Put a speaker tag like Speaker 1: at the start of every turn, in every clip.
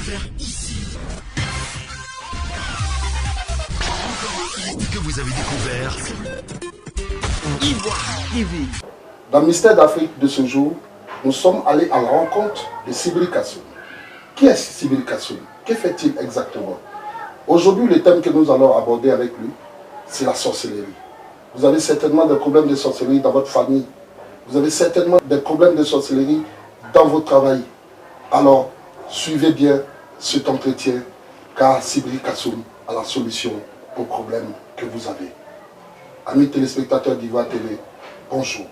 Speaker 1: faire ici? Encore un hit que vous avez découvert. Ivoire TV.
Speaker 2: Dans le mystère d'Afrique de ce jour, nous sommes allés à la rencontre de Sibiri Kassoum. Qui est Sibiri Kassoum? Que fait-il exactement? Aujourd'hui, le thème que nous allons aborder avec lui, c'est la sorcellerie. Vous avez certainement des problèmes de sorcellerie dans votre famille. Vous avez certainement des problèmes de sorcellerie dans votre travail. Alors, suivez bien cet entretien, car Sibiri Kassoum a la solution aux problèmes que vous avez. Amis téléspectateurs d'Ivoire TV, bonjour.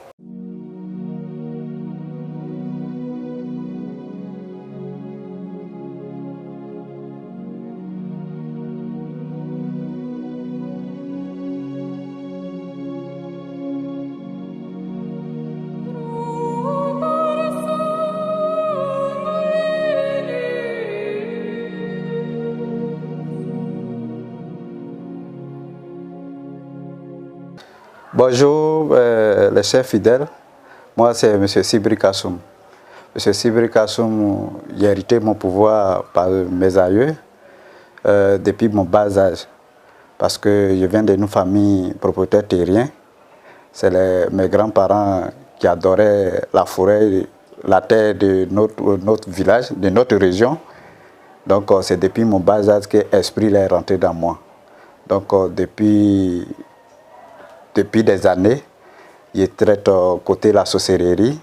Speaker 3: Bonjour les chers fidèles, moi c'est M. Sibiri Kassoum. M. Sibiri Kassoum, j'ai hérité mon pouvoir par mes aïeux depuis mon bas âge. Parce que je viens d'une famille propriétaire terrien. C'est mes grands-parents qui adoraient la forêt, la terre de notre village, de notre région. Donc c'est depuis mon bas âge que l'esprit est rentré dans moi. Donc depuis des années, je traite côté la sorcellerie,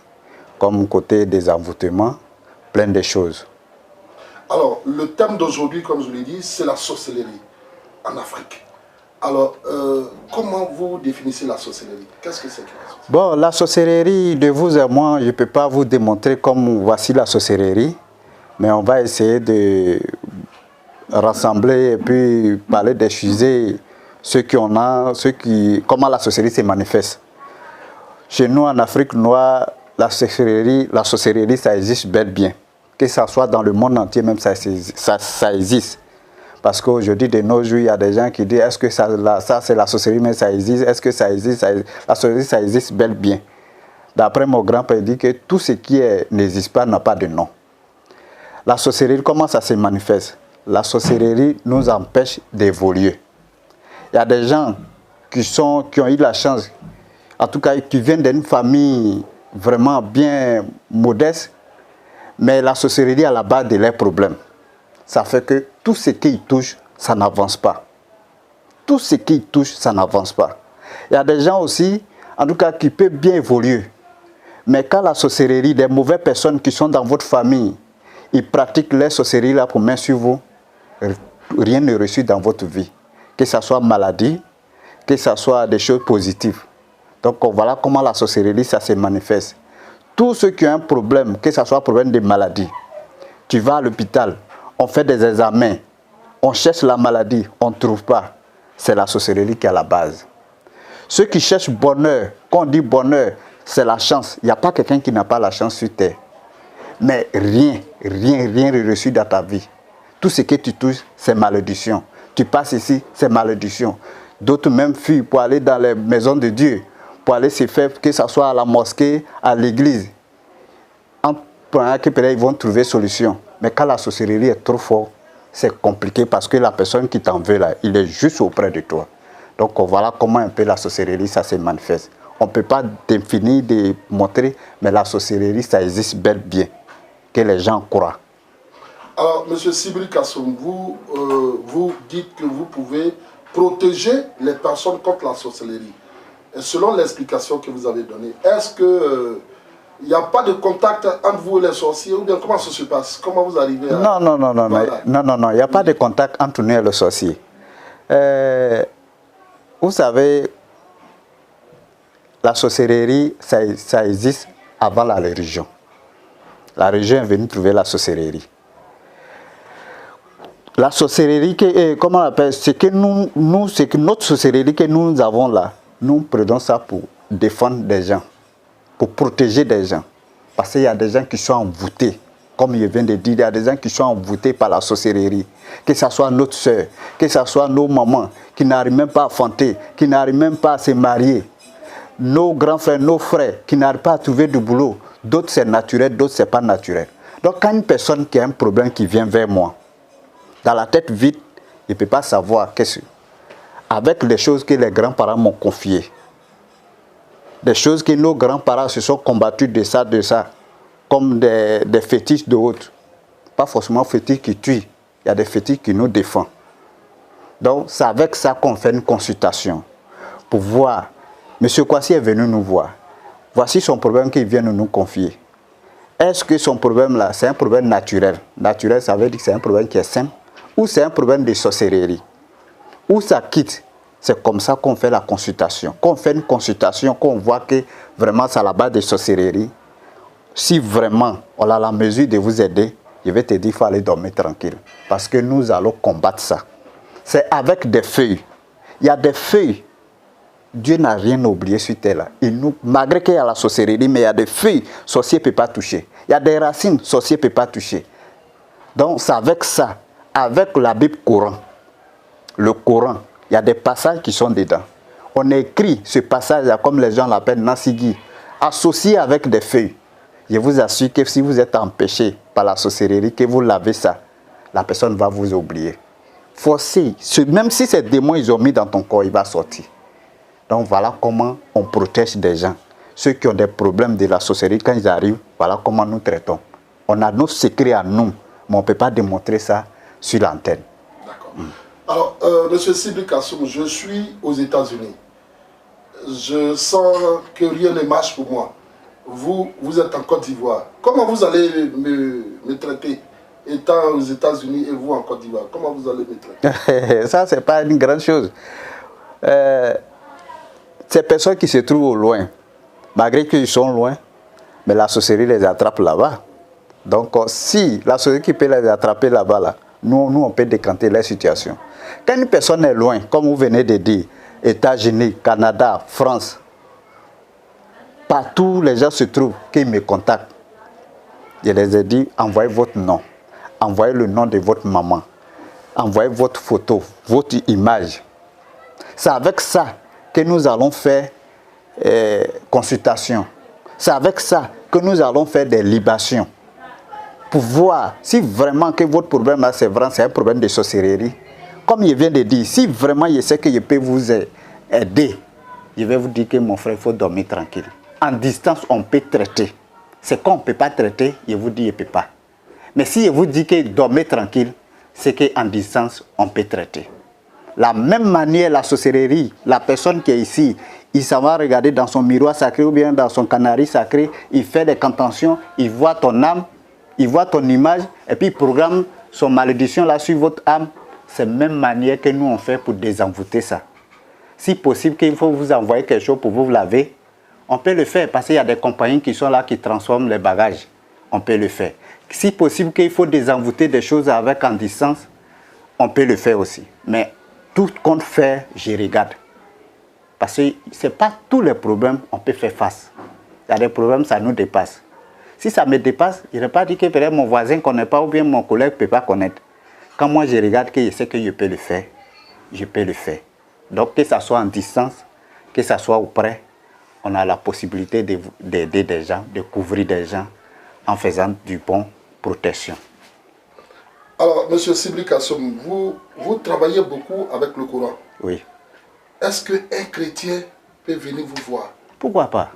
Speaker 3: comme côté des envoûtements, plein de choses.
Speaker 2: Alors, le thème d'aujourd'hui, comme je l'ai dit, c'est la sorcellerie en Afrique. Alors, comment vous définissez la sorcellerie? Qu'est-ce que c'est que la sorcellerie?
Speaker 3: Bon, la sorcellerie, de vous et moi, je ne peux pas vous démontrer comme voici la sorcellerie, mais on va essayer de rassembler et puis parler des sujets, comment la sorcellerie se manifeste. Chez nous, en Afrique noire, la sorcellerie, ça existe bel bien. Que ce soit dans le monde entier, même ça existe. Parce qu'aujourd'hui, de nos jours, il y a des gens qui disent, est-ce que ça c'est la sorcellerie, mais ça existe? Est-ce que ça existe? La sorcellerie, ça existe bel bien. D'après mon grand-père, il dit que tout ce qui n'existe pas n'a pas de nom. La sorcellerie, comment ça se manifeste? La sorcellerie nous empêche d'évoluer. Il y a des gens qui ont eu la chance, en tout cas qui viennent d'une famille vraiment bien modeste, mais la sorcellerie est à la base de leurs problèmes. Ça fait que tout ce qu'ils touchent, ça n'avance pas. Tout ce qu'ils touchent, ça n'avance pas. Il y a des gens aussi, en tout cas, qui peuvent bien évoluer. Mais quand la sorcellerie, des mauvaises personnes qui sont dans votre famille, ils pratiquent leur sorcellerie là pour mettre sur vous, rien ne réussit dans votre vie. Que ce soit maladie, que ce soit des choses positives. Donc voilà comment la sorcellerie, ça se manifeste. Tous ceux qui ont un problème, que ce soit un problème de maladie, tu vas à l'hôpital, on fait des examens, on cherche la maladie, on ne trouve pas. C'est la sorcellerie qui est à la base. Ceux qui cherchent bonheur, quand on dit bonheur, c'est la chance. Il n'y a pas quelqu'un qui n'a pas la chance sur terre. Mais rien ne reçu dans ta vie. Tout ce que tu touches, c'est malédiction. Tu passes ici, c'est malédiction. D'autres même fuient pour aller dans les maisons de Dieu, pour aller se faire, que ce soit à la mosquée, à l'église. En prenant que peut-être ils vont trouver solution. Mais quand la sorcellerie est trop forte, c'est compliqué parce que la personne qui t'en veut là, il est juste auprès de toi. Donc voilà comment un peu la sorcellerie, ça se manifeste. On ne peut pas définir, montrer, mais la sorcellerie, ça existe bel bien, que les gens croient.
Speaker 2: Alors, M. Sibiri Kassoum, vous dites que vous pouvez protéger les personnes contre la sorcellerie. Et selon l'explication que vous avez donnée, est-ce que il n'y a pas de contact entre vous et les sorciers, ou bien comment ça se passe? Comment vous arrivez à...
Speaker 3: Non, il n'y a pas de contact entre nous et les sorciers. Vous savez, la sorcellerie, ça existe avant la religion. La religion est venue trouver la sorcellerie. La sorcellerie, comment on appelle, c'est que notre sorcellerie que nous avons là, nous prenons ça pour défendre des gens, pour protéger des gens. Parce qu'il y a des gens qui sont envoûtés. Comme je viens de dire, il y a des gens qui sont envoûtés par la sorcellerie. Que ce soit notre soeur, que ce soit nos mamans, qui n'arrivent même pas à fanter, qui n'arrivent même pas à se marier. Nos grands frères, nos frères, qui n'arrivent pas à trouver du boulot. D'autres c'est naturel, d'autres c'est pas naturel. Donc quand une personne qui a un problème qui vient vers moi, Dans la tête vide, il ne peut pas savoir qu'est-ce que... Avec les choses que les grands-parents m'ont confiées, des choses que nos grands-parents se sont combattus de ça, comme des fétiches d'autres. Pas forcément fétiches qui tuent, il y a des fétiches qui nous défendent. Donc c'est avec ça qu'on fait une consultation pour voir. M. Kwasi est venu nous voir. Voici son problème qu'il vient de nous confier. Est-ce que son problème là, c'est un problème naturel? Naturel, ça veut dire que c'est un problème qui est simple, ou c'est un problème de sorcellerie? Où ça quitte? C'est comme ça qu'on fait la consultation. Qu'on fait une consultation, qu'on voit que vraiment c'est à la base de sorcellerie. Si vraiment on a la mesure de vous aider, je vais te dire qu'il faut aller dormir tranquille. Parce que nous allons combattre ça. C'est avec des feuilles. Il y a des feuilles. Dieu n'a rien oublié sur terre. Malgré qu'il y a la sorcellerie, mais il y a des feuilles, sorcier ne peut pas toucher. Il y a des racines, sorcier ne peut pas toucher. Donc c'est avec ça, avec la Bible Coran. Le Coran, il y a des passages qui sont dedans. On écrit ce passage, comme les gens l'appellent Nassigi, associé avec des feuilles. Je vous assure que si vous êtes empêché par la sorcellerie, que vous lavez ça, la personne va vous oublier. Forcez, même si ces démons ils ont mis dans ton corps, il va sortir. Donc voilà comment on protège des gens. Ceux qui ont des problèmes de la sorcellerie, quand ils arrivent, voilà comment nous traitons. On a nos secrets à nous, mais on ne peut pas démontrer ça sur l'antenne.
Speaker 2: D'accord. Alors, M. Sibri Kassoum, je suis aux États-Unis. Je sens que rien ne marche pour moi. Vous êtes en Côte d'Ivoire. Comment vous allez me traiter, étant aux États-Unis et vous en Côte d'Ivoire? Comment vous allez me traiter?
Speaker 3: Ça, ce n'est pas une grande chose. Ces personnes qui se trouvent au loin, malgré qu'ils sont loin, mais la sorcellerie les attrape là-bas. Donc, si la sorcellerie qui peut les attraper là-bas, là, nous, on peut décanter la situation. Quand une personne est loin, comme vous venez de dire, États-Unis, Canada, France, partout les gens se trouvent, qu'ils me contactent. Je les ai dit, envoyez votre nom, envoyez le nom de votre maman, envoyez votre photo, votre image. C'est avec ça que nous allons faire consultation. C'est avec ça que nous allons faire des libations. Pour voir si vraiment que votre problème là, c'est vrai, c'est un problème de sorcellerie. Comme je viens de dire, si vraiment je sais que je peux vous aider, je vais vous dire que mon frère, il faut dormir tranquille. En distance, on peut traiter. C'est quand on ne peut pas traiter, je vous dis, je ne peux pas. Mais si je vous dis que dormez tranquille, c'est qu'en distance, on peut traiter. La même manière, la sorcellerie, la personne qui est ici, il s'en va regarder dans son miroir sacré ou bien dans son canari sacré, il fait des cantations, il voit ton âme, il voit ton image, et puis il programme son malédiction là sur votre âme. C'est la même manière que nous on fait pour désenvoûter ça. Si possible qu'il faut vous envoyer quelque chose pour vous laver, on peut le faire parce qu'il y a des compagnies qui sont là qui transforment les bagages. On peut le faire. Si possible qu'il faut désenvoûter des choses avec en distance, on peut le faire aussi. Mais tout compte fait, je regarde. Parce que ce n'est pas tous les problèmes qu'on peut faire face. Il y a des problèmes, ça nous dépasse. Si ça me dépasse, je ne vais pas dire que peut-être mon voisin ne connaît pas ou bien mon collègue ne peut pas connaître. Quand moi je regarde que je sais que je peux le faire, je peux le faire. Donc que ça soit en distance, que ça soit auprès, on a la possibilité d'aider des gens, de couvrir des gens en faisant du bon protection.
Speaker 2: Alors, M. Sibri Kassoum, vous travaillez beaucoup avec le Coran.
Speaker 3: Oui.
Speaker 2: Est-ce qu'un chrétien peut venir vous voir?
Speaker 3: Pourquoi pas?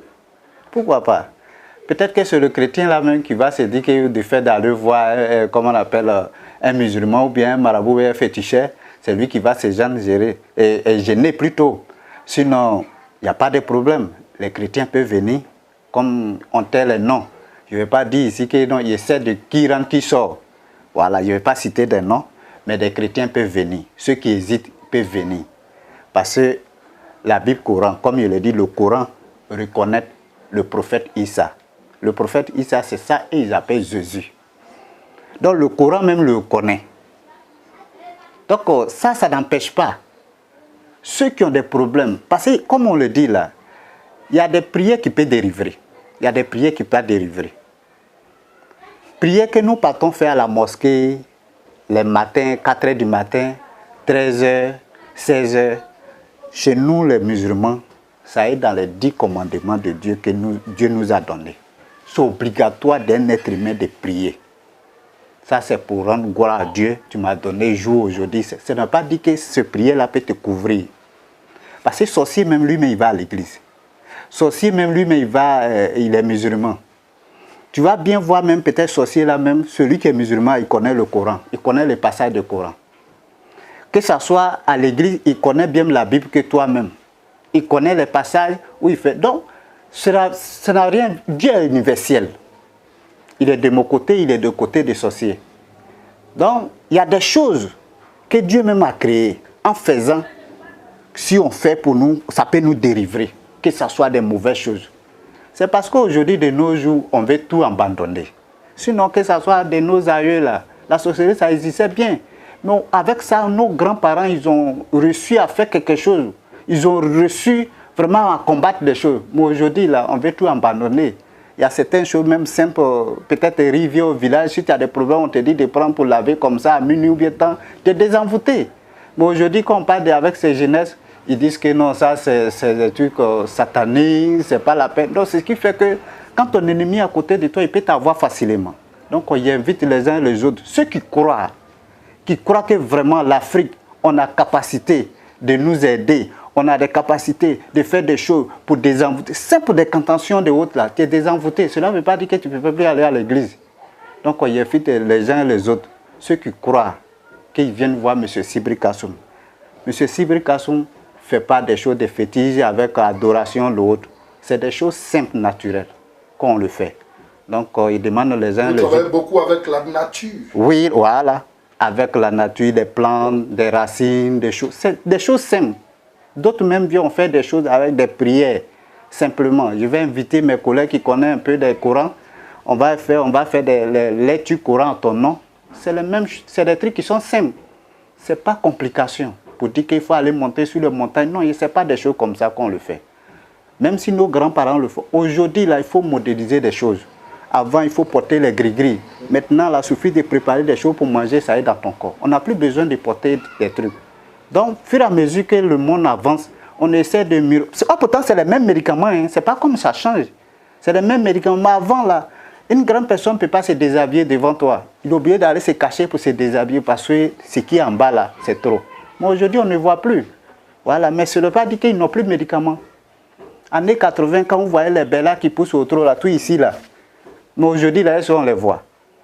Speaker 3: Pourquoi pas? Peut-être que c'est le chrétien là même qui va se dire que de fait d'aller voir, comment on appelle, un musulman ou bien un marabout ou un féticheur, c'est lui qui va se gêner et gêner plutôt. Sinon, il n'y a pas de problème. Les chrétiens peuvent venir comme on tel les noms. Je ne vais pas dire ici que non, il essaie de qui rentre, qui sort. Voilà, je ne vais pas citer des noms, mais des chrétiens peuvent venir. Ceux qui hésitent peuvent venir. Parce que la Bible Coran, comme je l'ai dit, le Coran reconnaît le prophète Issa. Le prophète Issa, c'est ça, et ils appellent Jésus. Donc le Coran même le connaît. Donc ça n'empêche pas. Ceux qui ont des problèmes, parce que comme on le dit là, il y a des prières qui peuvent dériver. Il y a des prières qui peuvent dériver. Prières que nous partons faire à la mosquée, les matins, 4 h du matin, 13 h, 16 h. Chez nous les musulmans, ça est dans les 10 commandements de Dieu que Dieu nous a donnés. C'est obligatoire d'un être humain de prier. Ça, c'est pour rendre gloire à Dieu. Tu m'as donné jour aujourd'hui. Ce n'est pas dit que ce prière-là peut te couvrir. Parce que sorcier, même lui, mais il va à l'église. Sorcier, même lui, mais il est musulman. Tu vas bien voir même peut-être sorcier là même, celui qui est musulman, il connaît le Coran. Il connaît les passages du Coran. Que ce soit à l'église, il connaît bien la Bible que toi-même. Il connaît les passages où il fait. Donc, ça n'a rien. Dieu est universel. Il est de mon côté, il est de côté des sorciers. Donc, il y a des choses que Dieu même a créées. En faisant, si on fait pour nous, ça peut nous délivrer. Que ce soit des mauvaises choses. C'est parce qu'aujourd'hui, de nos jours, on veut tout abandonner. Sinon, que ce soit de nos aïeux là, la sorcellerie, ça existait bien. Mais avec ça, nos grands-parents, ils ont réussi à faire quelque chose. Ils ont réussi vraiment à combattre des choses. Mais aujourd'hui, là, on veut tout abandonner. Il y a certaines choses même simples, peut-être arriver au village, si tu as des problèmes, on te dit de prendre pour laver comme ça à minuit ou bien temps, de désenvoûter. Mais aujourd'hui, quand on parle avec ces jeunesses, ils disent que non, ça c'est des trucs sataniques, c'est pas la peine. Donc c'est ce qui fait que quand ton ennemi est à côté de toi, il peut t'avoir facilement. Donc on y invite les uns et les autres, ceux qui croient que vraiment l'Afrique, on a capacité de nous aider, on a des capacités de faire des choses pour désenvoûter. C'est pour des contentions de autres là, tu es désenvoûté. Cela ne veut pas dire que tu ne peux plus aller à l'église. Donc on y invite les uns et les autres, ceux qui croient qu'ils viennent voir M. Sibri Kassoum. M. Sibri Kassoum ne fait pas des choses de fétiches avec adoration l'autre. C'est des choses simples, naturelles, qu'on le fait. Donc il demande les uns et les autres.
Speaker 2: Vous travaillez beaucoup avec la nature.
Speaker 3: Oui, voilà. Avec la nature, des plantes, des racines, des choses. C'est des choses simples. D'autres même viennent faire des choses avec des prières, simplement. Je vais inviter mes collègues qui connaissent un peu des Corans. On va faire des lectures Coran en ton nom. C'est des trucs qui sont simples. Ce n'est pas complication. Pour dire qu'il faut aller monter sur les montagnes. Non, ce n'est pas des choses comme ça qu'on le fait. Même si nos grands-parents le font. Aujourd'hui, là, il faut modéliser des choses. Avant, il faut porter les gris-gris. Maintenant, là, il suffit de préparer des choses pour manger, ça aide dans ton corps. On n'a plus besoin de porter des trucs. Donc, au fur et à mesure que le monde avance, on essaie de mieux. Pourtant, c'est les mêmes médicaments. Hein. Ce n'est pas comme ça change. C'est les mêmes médicaments. Mais avant, là, une grande personne ne peut pas se déshabiller devant toi. Il est obligé d'aller se cacher pour se déshabiller parce que ce qui est en bas, là, c'est trop. Mais aujourd'hui, on ne voit plus. Voilà. Mais ce ne veut pas dire qu'ils n'ont plus de médicaments. En années 80, quand vous voyez les bellas qui poussent au trop, là, tout ici, là. Mais aujourd'hui, là, on les voit.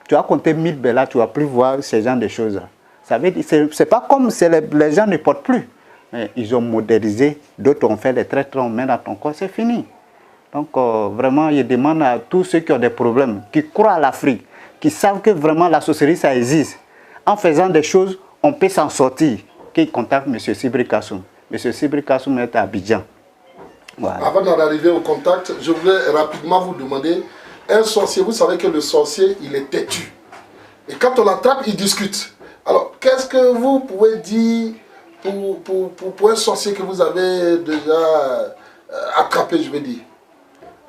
Speaker 3: Tu as compté 1000 bellas, tu ne vas plus voir ce genre de choses-là. Ça veut dire, c'est pas comme si les gens ne portent plus. Mais ils ont modélisé, d'autres ont fait des traitements, mais dans ton corps, c'est fini. Donc, vraiment, je demande à tous ceux qui ont des problèmes, qui croient à l'Afrique, qui savent que vraiment la sorcellerie, ça existe. En faisant des choses, on peut s'en sortir. Qu'ils contactent M. Sibri Kassoum. M. Sibri Kassoum est à Abidjan. Voilà.
Speaker 2: Avant d'arriver au contact, je voulais rapidement vous demander, un sorcier, vous savez que le sorcier, il est têtu. Et quand on l'attrape, il discute. Alors, qu'est-ce que vous pouvez dire pour un sorcier que vous avez déjà attrapé, je veux dire?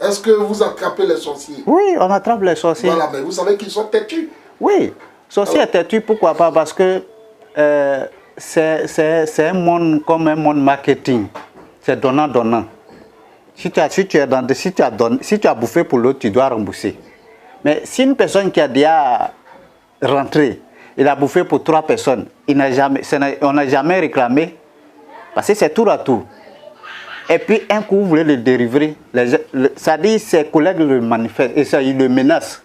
Speaker 2: Est-ce que vous attrapez les sorciers?
Speaker 3: Oui, on attrape les sorciers.
Speaker 2: Voilà, mais vous savez qu'ils sont têtus.
Speaker 3: Oui, sorcier est têtu, pourquoi pas? Parce que c'est un monde comme un monde marketing. C'est donnant-donnant. Si tu as bouffé pour l'autre, tu dois rembourser. Mais si une personne qui a déjà rentré, il a bouffé pour 3 personnes, on n'a jamais réclamé, parce que c'est tour à tour. Et puis un coup, vous voulez le délivrer, ça dit ses collègues le manifestent, et ça, ils le menacent.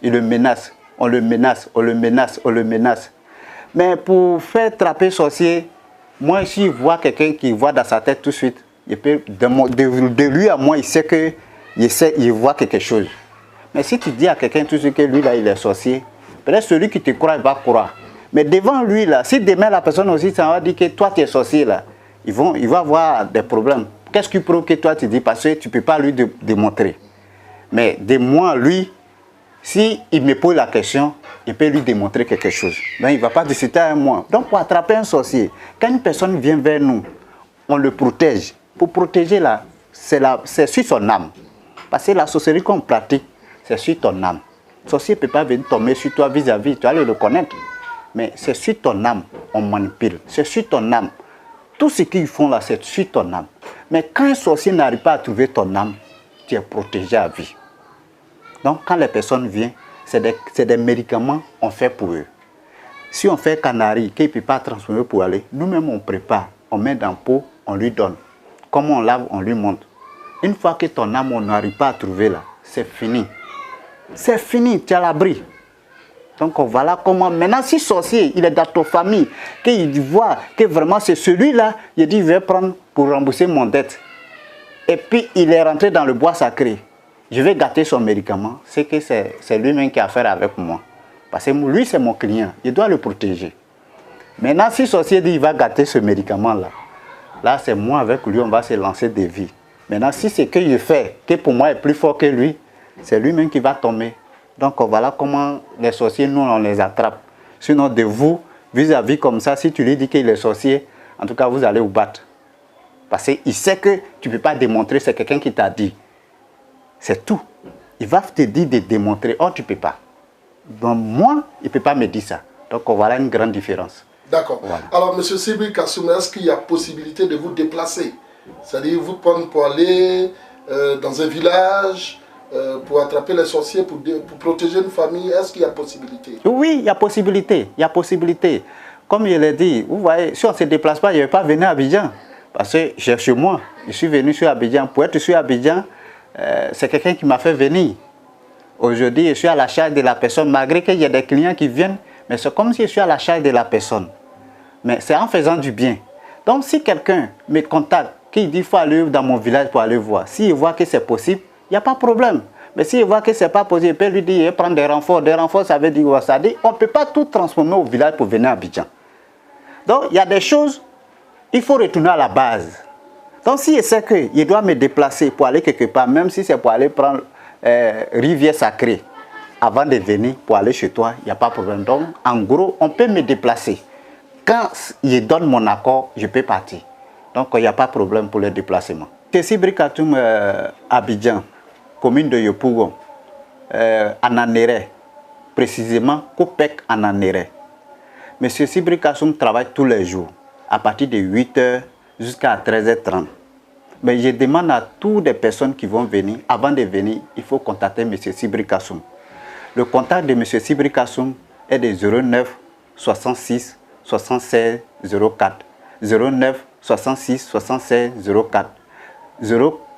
Speaker 3: Ils le menacent, on le menace, on le menace, on le menace. Mais pour faire trapper sorcier, moi, si je vois quelqu'un qui voit dans sa tête tout de suite, il peut, de lui à moi, il sait qu'il voit quelque chose. Mais si tu dis à quelqu'un tout de suite que lui, là, il est sorcier, peut-être celui qui te croit, il va croire. Mais devant lui, là, si demain la personne aussi, ça va dire que toi, tu es sorcier, là, il va avoir des problèmes. Qu'est-ce qui prouve que toi, tu dis? Parce que tu ne peux pas lui démontrer. Mais de moi, lui, s'il me pose la question, il peut lui démontrer quelque chose. Ben, il ne va pas discuter avec moi. Donc, pour attraper un sorcier, quand une personne vient vers nous, on le protège. Pour protéger, là, c'est sur son âme. Parce que la sorcellerie qu'on pratique, c'est sur ton âme. Le sorcier ne peut pas venir tomber sur toi vis-à-vis, tu vas le reconnaître. Mais c'est sur ton âme, on manipule. C'est sur ton âme. Tout ce qu'ils font là, c'est sur ton âme. Mais quand un sorcier n'arrive pas à trouver ton âme, tu es protégé à vie. Donc, quand les personnes viennent, c'est des médicaments on fait pour eux. Si on fait canari, qu'il ne peut pas transformer pour aller, nous-mêmes on prépare, on met dans le pot, on lui donne. Comme on lave, on lui montre. Une fois que ton âme, on n'arrive pas à trouver là, c'est fini. C'est fini, tu as l'abri. Donc voilà comment, maintenant si sorcier, il est dans ta famille, qu'il voit que vraiment c'est celui-là, il dit, je vais prendre pour rembourser mon dette. Et puis il est rentré dans le bois sacré. Je vais gâter son médicament, c'est que c'est lui-même qui a affaire avec moi. Parce que lui, c'est mon client, il doit le protéger. Maintenant, si le sorcier dit qu'il va gâter ce médicament-là, là, c'est moi avec lui, on va se lancer des vies. Maintenant, si c'est que je fais, que pour moi est plus fort que lui, c'est lui-même qui va tomber. Donc, voilà comment les sorciers, nous, on les attrape. Sinon, de vous, vis-à-vis comme ça, si tu lui dis qu'il est sorcier, en tout cas, vous allez vous battre. Parce qu'il sait que tu ne peux pas démontrer, c'est quelqu'un qui t'a dit. C'est tout. Il va te dire de démontrer, oh, tu ne peux pas. Donc, moi, il ne peut pas me dire ça. Donc, voilà une grande différence.
Speaker 2: D'accord.
Speaker 3: Voilà.
Speaker 2: Alors, M. Sibri Kassoum, est-ce qu'il y a possibilité de vous déplacer? C'est-à-dire, vous prendre pour aller dans un village, pour attraper les sorciers, pour protéger une famille. Est-ce qu'il y a possibilité?
Speaker 3: Oui, il y a possibilité. Il y a possibilité. Comme je l'ai dit, vous voyez, si on ne se déplace pas, je ne vais pas venir à Abidjan. Parce que chez moi, je suis venu sur Abidjan. Pour être sur Abidjan, c'est quelqu'un qui m'a fait venir. Aujourd'hui, je suis à la charge de la personne, malgré qu'il y ait des clients qui viennent, mais c'est comme si je suis à la charge de la personne. Mais c'est en faisant du bien. Donc, si quelqu'un me contacte, qui dit qu'il faut aller dans mon village pour aller voir, s'il voit que c'est possible, il n'y a pas de problème. Mais s'il voit que ce n'est pas possible, il peut lui dire, prendre des renforts. Des renforts, ça veut dire quoi? Ça dit, on ne peut pas tout transformer au village pour venir à Abidjan. Donc, il y a des choses, il faut retourner à la base. Donc, si je sais qu'il doit me déplacer pour aller quelque part, même si c'est pour aller prendre Rivière Sacrée, avant de venir pour aller chez toi, il n'y a pas de problème. Donc, en gros, on peut me déplacer. Quand il donne mon accord, je peux partir. Donc, il n'y a pas de problème pour le déplacement. C'est Sibri Kassoum Abidjan, commune de Yopougon, Ananéré, précisément Kopek Ananéré. M. Sibri Kassoum travaille tous les jours, à partir de 8h jusqu'à 13h30. Mais je demande à toutes les personnes qui vont venir, avant de venir, il faut contacter M. Sibri Kassoum. Le contact de M. Sibri Kassoum est de 09 66 76 04. 09 66 76 04.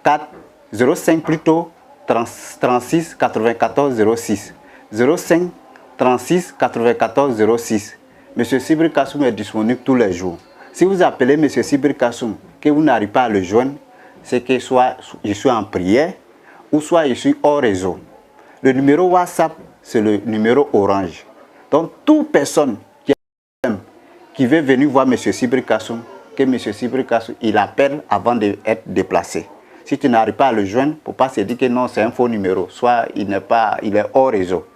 Speaker 3: 04 05 plutôt 36 94 06. 05 36 94 06. M. Sibri Kassoum est disponible tous les jours. Si vous appelez M. Sibri Kassoum, que vous n'arrivez pas à le joindre, c'est que soit je suis en prière ou soit je suis hors réseau. Le numéro WhatsApp, c'est le numéro orange. Donc, toute personne qui veut venir voir M. Sibri Kassoum, que M. Sibri Kassoum, il appelle avant d'être déplacé. Si tu n'arrives pas à le joindre, il ne faut pas se dire que non, c'est un faux numéro. Soit il est hors réseau.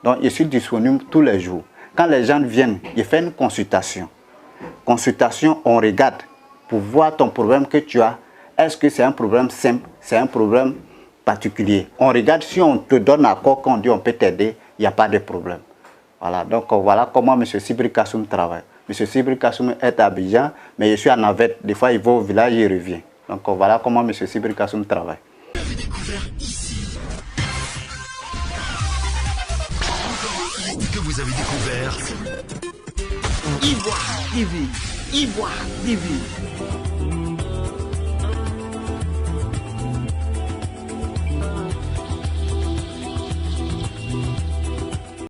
Speaker 3: Donc, je suis disponible tous les jours. Quand les gens viennent, je fais une consultation. Consultation, on regarde pour voir ton problème que tu as. Est-ce que c'est un problème simple, c'est un problème particulier? On regarde si on te donne accord, quand on dit on peut t'aider, il n'y a pas de problème. Voilà, donc voilà comment M. Sibri Kassoum travaille. M. Sibri Kassoum est à Abidjan, mais je suis à Navette. Des fois, il va au village et il revient. Donc voilà comment M. Sibri Kassoum travaille.
Speaker 1: Vous avez découvert ici. Que vous avez découvert Ivoire TV. Ivoire TV.